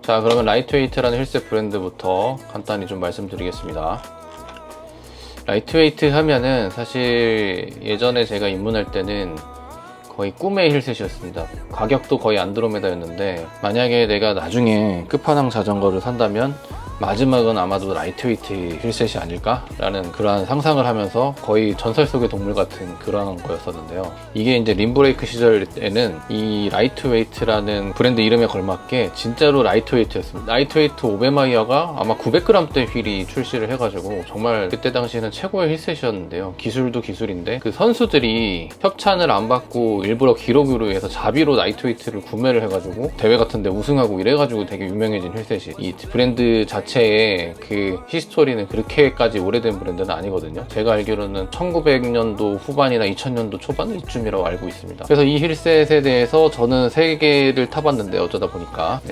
자, 그러면 라이트웨이트라는 힐셋 브랜드부터 간단히 좀 말씀드리겠습니다. 라이트웨이트 하면은 사실 예전에 제가 입문할 때는 거의 꿈의 힐셋이었습니다. 가격도 거의 안드로메다였는데, 만약에 내가 나중에 끝판왕 자전거를 산다면 마지막은 아마도 라이트웨이트 힐셋이 아닐까? 라는 그러한 상상을 하면서 거의 전설 속의 동물 같은 그런 거였었는데요. 이게 이제 림브레이크 시절에는 이 라이트웨이트라는 브랜드 이름에 걸맞게 진짜로 라이트웨이트였습니다. 라이트웨이트 오베마이어가 아마 900g대 휠이 출시를 해가지고 정말 그때 당시에는 최고의 힐셋이었는데요. 기술도 기술인데 그 선수들이 협찬을 안 받고 일부러 기록으로 위해서 자비로 라이트웨이트를 구매를 해가지고 대회 같은데 우승하고 이래가지고 되게 유명해진 힐셋이, 이 브랜드 자체의 그 히스토리는 그렇게까지 오래된 브랜드는 아니거든요. 제가 알기로는 1900년도 후반이나 2000년도 초반 이쯤이라고 알고 있습니다. 그래서 이 힐셋에 대해서 저는 3개를 타봤는데 어쩌다 보니까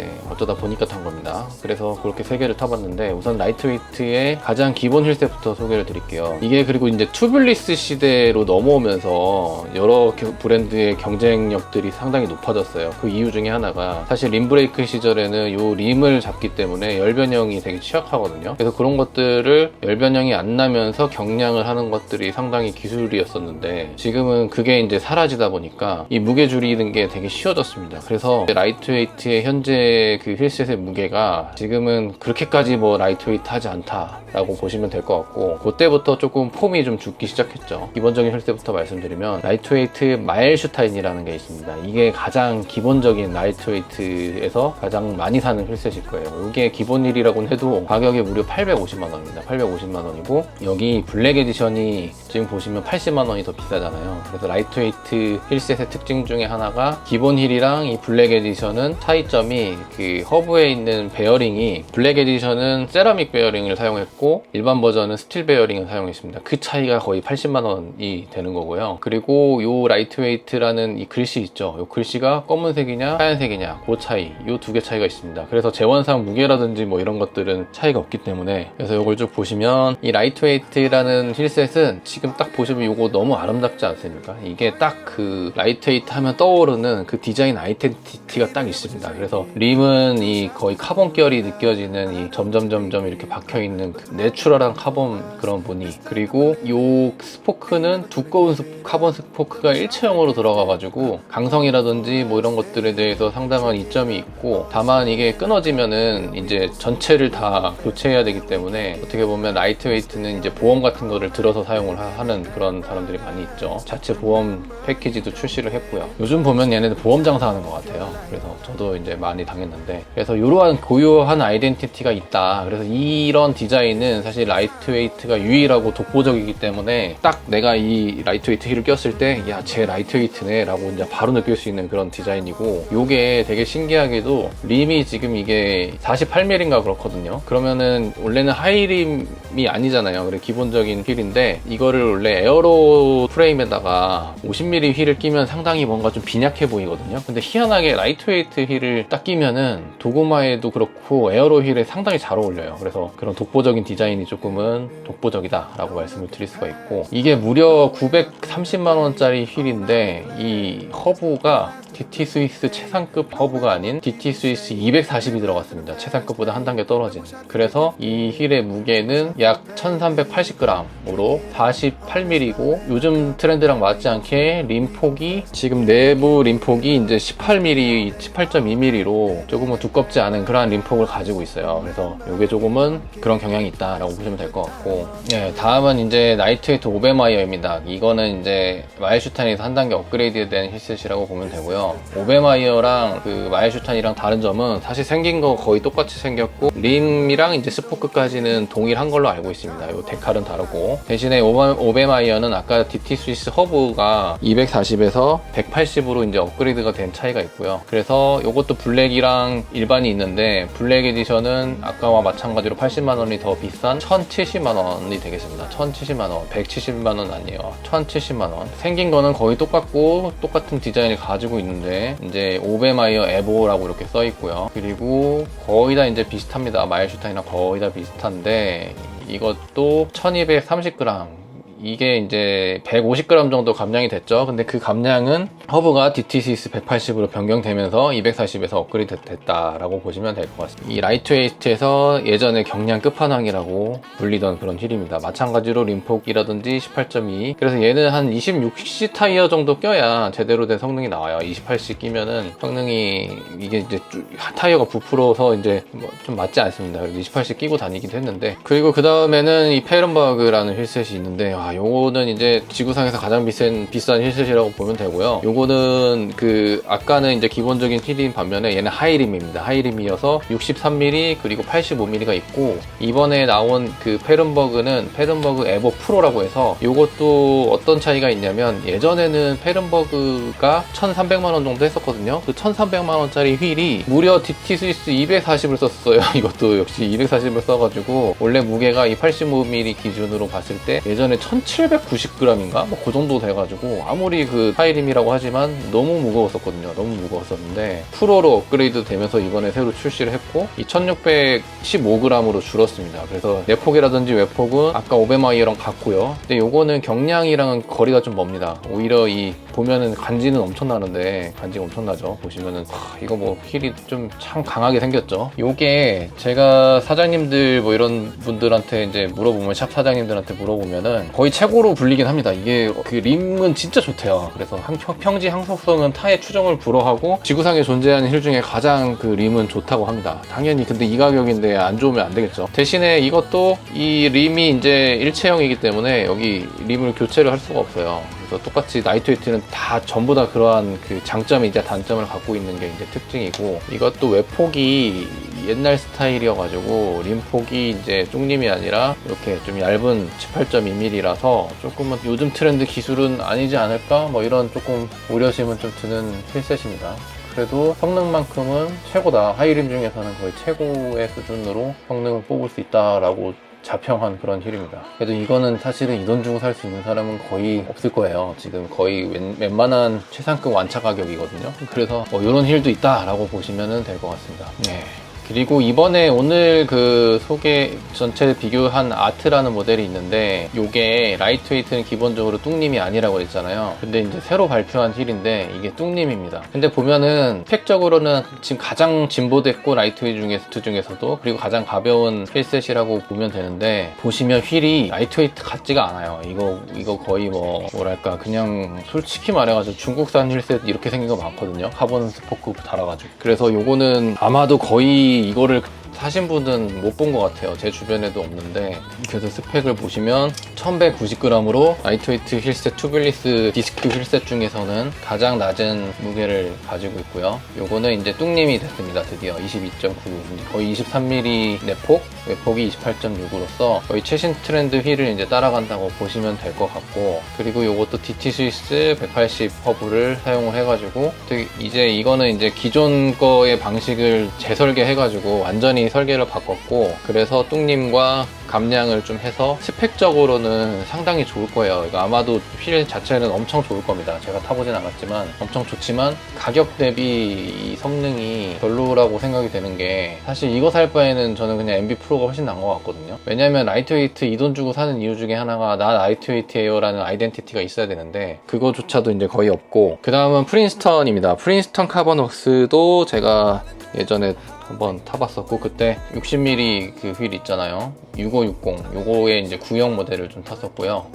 탄 겁니다. 그래서 그렇게 3개를 타봤는데, 우선 라이트웨이트의 가장 기본 힐셋부터 소개를 드릴게요. 이게 그리고 이제 튜블리스 시대로 넘어오면서 여러 브랜드의 경쟁력들이 상당히 높아졌어요. 그 이유 중에 하나가 사실 림브레이크 시절에는 요 림을 잡기 때문에 열변형이 되게 취약하거든요. 그래서 그런 것들을 열변형이 안 나면서 경량을 하는 것들이 상당히 기술이었었는데, 지금은 그게 이제 사라지다 보니까 이 무게 줄이는 게 되게 쉬워졌습니다. 그래서 라이트웨이트의 현재 그 힐셋의 무게가 지금은 그렇게까지 뭐 라이트웨이트 하지 않다라고 보시면 될 것 같고, 그때부터 조금 폼이 좀 죽기 시작했죠. 기본적인 힐셋부터 말씀드리면 라이트웨이트 마일슈타인이라는 게 있습니다. 이게 가장 기본적인 라이트웨이트에서 가장 많이 사는 힐셋일 거예요. 이게 기본 힐이라고는 해도 가격이 무려 850만 원입니다. 850만 원이고, 여기 블랙 에디션이 지금 보시면 80만 원이 더 비싸잖아요. 그래서 라이트웨이트 힐셋의 특징 중에 하나가 기본 힐이랑 이 블랙 에디션은 차이점이 그 허브에 있는 베어링이, 블랙 에디션은 세라믹 베어링을 사용했고 일반 버전은 스틸 베어링을 사용했습니다. 그 차이가 거의 80만 원이 되는 거고요. 그리고 요 라이트웨이트라는 이 글씨 있죠. 요 글씨가 검은색이냐 하얀색이냐 그 차이, 요 2개 차이가 있습니다. 그래서 재원상 무게라든지 뭐 이런 것들은 차이가 없기 때문에, 그래서 이걸 쭉 보시면 이 라이트웨이트라는 힐셋은 지금 딱 보시면 이거 너무 아름답지 않습니까? 이게 딱 그 라이트웨이트 하면 떠오르는 그 디자인 아이덴티티가 딱 있습니다. 그래서 림은 이 거의 카본 결이 느껴지는 이 점점 이렇게 박혀있는 그 내추럴한 카본 그런 무늬, 그리고 요 스포크는 두꺼운 카본 스포크가 일체형으로 들어가가지고 강성이라든지 뭐 이런 것들에 대해서 상당한 이점이 있고, 다만 이게 끊어지면은 이제 전체를 다 교체해야 되기 때문에 어떻게 보면 라이트웨이트는 이제 보험 같은 거를 들어서 사용을 하는 그런 사람들이 많이 있죠. 자체 보험 패키지도 출시를 했고요. 요즘 보면 얘네들 보험 장사하는 것 같아요. 그래서 저도 이제 많이 당했는데, 그래서 이러한 고유한 아이덴티티가 있다. 그래서 이런 디자인은 사실 라이트웨이트가 유일하고 독보적이기 때문에 딱 내가 이 라이트웨이트 힐을 꼈을 때 야, 쟤 라이트웨이트네 라고 이제 바로 느낄 수 있는 그런 디자인이고, 요게 되게 신기하게도 림이 지금 이게 48mm인가 그렇거든요. 그러면은 원래는 하이림이 아니잖아요. 그래 기본적인 휠인데 이거를 원래 에어로 프레임에다가 50mm 휠을 끼면 상당히 뭔가 좀 빈약해 보이거든요. 근데 희한하게 라이트웨이트 힐을 딱 끼면은 도그마에도 그렇고 에어로 힐에 상당히 잘 어울려요. 그래서 그런 독보적인 디자인이 조금은 독보적이다 라고 말씀을 드릴 수가 있고, 이게 무려 930만 원짜리 휠인데 이 허브가 DT 스위스 최상급 허브가 아닌 DT 스위스 240이 들어갔습니다. 최상급보다 한 단계 떨어진. 그래서 이 휠의 무게는 약 1380g으로 48mm고, 요즘 트렌드랑 맞지 않게 림폭이, 지금 내부 림폭이 이제 18mm, 18.2mm로 조금은 두껍지 않은 그러한 림폭을 가지고 있어요. 그래서 이게 조금은 그런 경향이 있다라고 보시면 될 것 같고, 다음은 이제 라이트웨이트 오베마이어입니다. 이거는 이제 마일슈타인에서 한 단계 업그레이드된 힐셋이라고 보면 되고요. 오베마이어랑 그 마일슈타인이랑 다른 점은 사실 생긴 거 거의 똑같이 생겼고, 림이랑 이제 스포크까지는 동일한 걸로 알고 있습니다. 요 데칼은 다르고, 대신에 오베마이어는 아까 DT 스위스 허브가 240에서 180으로 이제 업그레이드가 된 차이가 있고요. 그래서 요것도 블랙이랑 일반이 있는데, 블랙 에디션은 아까와 마찬가지로 80만 원이 더 비싼 1070만 원이 되겠습니다. 1070만 원, 170만 원 아니에요. 1070만 원. 생긴 거는 거의 똑같고 똑같은 디자인을 가지고 있는데 이제 오베마이어 에보라고 이렇게 써 있고요. 그리고 거의 다 이제 비슷합니다. 마일슈타인이랑 거의 다 비슷한데, 이것도 1230g 이게 이제 150g 정도 감량이 됐죠. 근데 그 감량은 허브가 DTCS 180으로 변경되면서 240에서 업그레이드 됐다라고 보시면 될 것 같습니다. 이 라이트웨이트에서 예전에 경량 끝판왕이라고 불리던 그런 휠입니다. 마찬가지로 림폭이라든지 18.2. 그래서 얘는 한 26cc 타이어 정도 껴야 제대로 된 성능이 나와요. 28cc 끼면은 성능이 이게 이제 타이어가 부풀어서 이제 좀 맞지 않습니다. 그래서 28cc 끼고 다니기도 했는데, 그리고 그 다음에는 이 페른버그라는 휠셋이 있는데, 요거는 이제 지구상에서 가장 비싼 휠셋이라고 보면 되고요. 요거는 아까는 이제 기본적인 휠인 반면에 얘는 하이림입니다. 하이림이어서 63mm 그리고 85mm가 있고, 이번에 나온 그 페른버그는 페른버그 에버 프로라고 해서, 요것도 어떤 차이가 있냐면, 예전에는 페른버그가 1,300만원 정도 했었거든요. 그 1,300만원짜리 휠이 무려 DT 스위스 240을 썼어요. 이것도 역시 240을 써가지고, 원래 무게가 이 85mm 기준으로 봤을 때 예전에 1790g인가? 뭐 그 정도 돼가지고, 아무리 그 하이림이라고 하지만 너무 무거웠었거든요. 너무 무거웠었는데, 프로로 업그레이드 되면서 이번에 새로 출시를 했고, 이 1615g으로 줄었습니다. 그래서 내폭이라든지 외폭은 아까 오베마이어랑 같고요. 근데 요거는 경량이랑은 거리가 좀 멉니다. 오히려 보면은 간지는 엄청나는데, 간지가 엄청나죠. 보시면은 이거 뭐 휠이 좀 참 강하게 생겼죠. 요게 제가 사장님들 뭐 이런 분들한테 이제 물어보면, 샵 사장님들한테 물어보면은 거의 최고로 불리긴 합니다. 이게 그 림은 진짜 좋대요. 그래서 평지 항속성은 타의 추종을 불허하고 지구상에 존재하는 휠 중에 가장 그 림은 좋다고 합니다. 당연히 근데 이 가격인데 안 좋으면 안 되겠죠. 대신에 이것도 이 림이 이제 일체형이기 때문에 여기 림을 교체를 할 수가 없어요. 그래서 똑같이 나이트웨이트는 다 전부 다 그러한 그 장점이자 단점을 갖고 있는 게 이제 특징이고, 이것도 외폭이 옛날 스타일이어가지고 림폭이 이제 쪽림이 아니라 이렇게 좀 얇은 18.2mm라서 조금은 요즘 트렌드 기술은 아니지 않을까? 뭐 이런 조금 우려심은 좀 드는 휠셋입니다. 그래도 성능만큼은 최고다. 하이림 중에서는 거의 최고의 수준으로 성능을 뽑을 수 있다라고 자평한 그런 휠입니다. 그래도 이거는 사실은 이 돈 주고 살 수 있는 사람은 거의 없을 거예요. 지금 거의 웬만한 최상급 완차 가격이거든요. 그래서 이런 휠도 있다라고 보시면 될 것 같습니다. 네. 그리고 이번에 오늘 그 소개 전체 비교한 아트라는 모델이 있는데, 요게 라이트웨이트는 기본적으로 뚱님이 아니라고 했잖아요. 근데 이제 새로 발표한 휠인데 이게 뚱님입니다. 근데 보면은 스펙적으로는 지금 가장 진보됐고 라이트웨이트 중에서도, 그리고 가장 가벼운 휠셋이라고 보면 되는데, 보시면 휠이 라이트웨이트 같지가 않아요. 이거 거의 뭐랄까 그냥 솔직히 말해가지고 중국산 휠셋 이렇게 생긴 거 많거든요. 카본 스포크 달아가지고. 그래서 요거는 아마도 거의 이거를 사신 분은 못 본 것 같아요. 제 주변에도 없는데. 그래서 스펙을 보시면 1190g으로 라이트웨이트 휠셋 투블리스 디스크 휠셋 중에서는 가장 낮은 무게를 가지고 있고요. 요거는 이제 뚱님이 됐습니다. 드디어 22.9, 거의 23mm 내폭, 외폭이 28.6으로서 거의 최신 트렌드 휠을 이제 따라간다고 보시면 될 것 같고, 그리고 요것도 DT 스위스 180 허브를 사용을 해가지고, 이제 이거는 이제 기존 거의 방식을 재설계해가지고 완전히 설계를 바꿨고, 그래서 뚱님과 감량을 좀 해서 스펙적으로는 상당히 좋을 거예요. 이거 아마도 휠 자체는 엄청 좋을 겁니다. 제가 타보진 않았지만 엄청 좋지만, 가격 대비 이 성능이 별로라고 생각이 되는 게, 사실 이거 살 바에는 저는 그냥 MB 프로가 훨씬 나은 것 같거든요. 왜냐면 라이트웨이트 이 돈 주고 사는 이유 중에 하나가 나 라이트웨이트예요 라는 아이덴티티가 있어야 되는데, 그거조차도 이제 거의 없고, 그 다음은 프린스턴입니다. 프린스턴 카본웍스도 제가 예전에 한번 타봤었고, 그때 60mm 그 휠 있잖아요. 6560. 요거의 이제 구형 모델을 좀 탔었고요.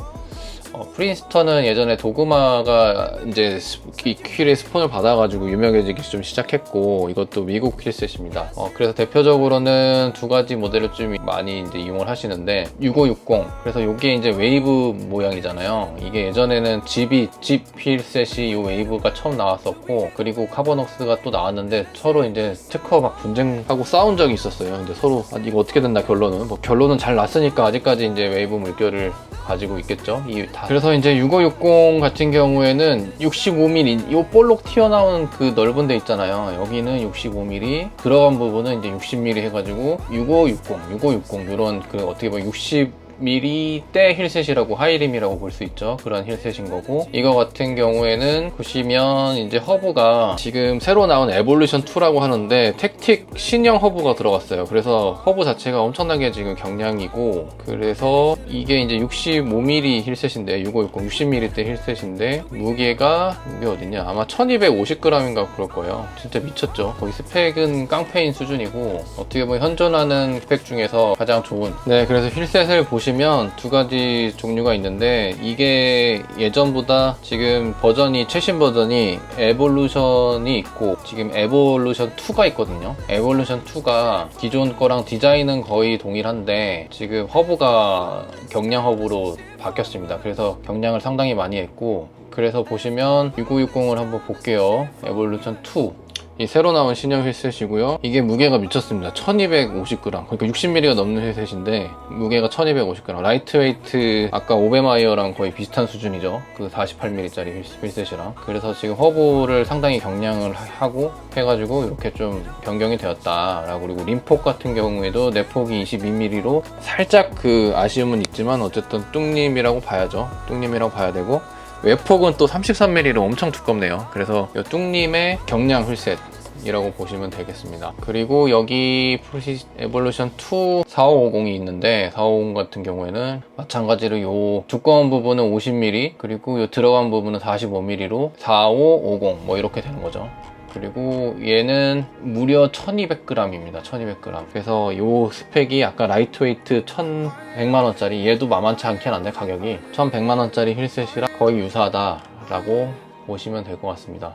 프린스턴은 예전에 도그마가 이제 이 휠의 스폰을 받아가지고 유명해지기 좀 시작했고, 이것도 미국 휠셋입니다. 그래서 대표적으로는 두 가지 모델을 좀 많이 이제 이용을 하시는데, 6560. 그래서 이게 이제 웨이브 모양이잖아요. 이게 예전에는 집 휠셋이 이 웨이브가 처음 나왔었고, 그리고 카본웍스가 또 나왔는데 서로 이제 특허 막 분쟁하고 싸운 적이 있었어요. 근데 서로 이거 어떻게 된다 결론은 잘 났으니까 아직까지 이제 웨이브 물결을 가지고 있겠죠. 그래서 이제 6560 같은 경우에는 65mm, 이 볼록 튀어나온 그 넓은 데 있잖아요. 여기는 65mm, 들어간 부분은 이제 60mm 해가지고 6560 이런 그 어떻게 보면 60 60mm대 힐셋이라고 하이림이라고 볼 수 있죠. 그런 힐셋인 거고, 이거 같은 경우에는 보시면 이제 허브가 지금 새로 나온 에볼루션 2라고 하는데 택틱 신형 허브가 들어갔어요. 그래서 허브 자체가 엄청나게 지금 경량이고, 그래서 이게 이제 65mm 힐셋인데 6560 60mm대 힐셋인데 무게가 어딨냐, 아마 1250g인가 그럴 거예요. 진짜 미쳤죠. 거기 스펙은 깡패인 수준이고, 어떻게 보면 현존하는 스펙 중에서 가장 좋은. 네, 그래서 힐셋을 보시면 두 가지 종류가 있는데, 이게 예전보다 지금 버전이, 최신 버전이 에볼루션이 있고 지금 에볼루션 2가 있거든요. 에볼루션 2가 기존 거랑 디자인은 거의 동일한데 지금 허브가 경량 허브로 바뀌었습니다. 그래서 경량을 상당히 많이 했고, 그래서 보시면 6560을 한번 볼게요. 에볼루션 2, 이 새로 나온 신형 힐셋이고요. 이게 무게가 미쳤습니다. 1250g, 그러니까 60mm가 넘는 힐셋인데 무게가 1250g. 라이트웨이트 아까 오베마이어랑 거의 비슷한 수준이죠. 그 48mm짜리 힐셋이랑. 그래서 지금 허브를 상당히 경량을 하고 해가지고 이렇게 좀 변경이 되었다라고. 그리고 림폭 같은 경우에도 내폭이 22mm로 살짝 그 아쉬움은 있지만 어쨌든 뚱님이라고 봐야죠. 뚱님이라고 봐야 되고, 외폭은 또 33mm로 엄청 두껍네요. 그래서 이 뚱님의 경량 힐셋이라고 보시면 되겠습니다. 그리고 여기 에볼루션 2 4550이 있는데, 4550 같은 경우에는 마찬가지로 이 두꺼운 부분은 50mm, 그리고 이 들어간 부분은 45mm로 4550 뭐 이렇게 되는 거죠. 그리고 얘는 무려 1200g입니다. 1200g. 그래서 이 스펙이 아까 라이트웨이트 1100만원짜리, 얘도 만만치 않긴 한데 가격이 1100만원짜리 힐셋이랑 거의 유사하다라고 보시면 될 것 같습니다.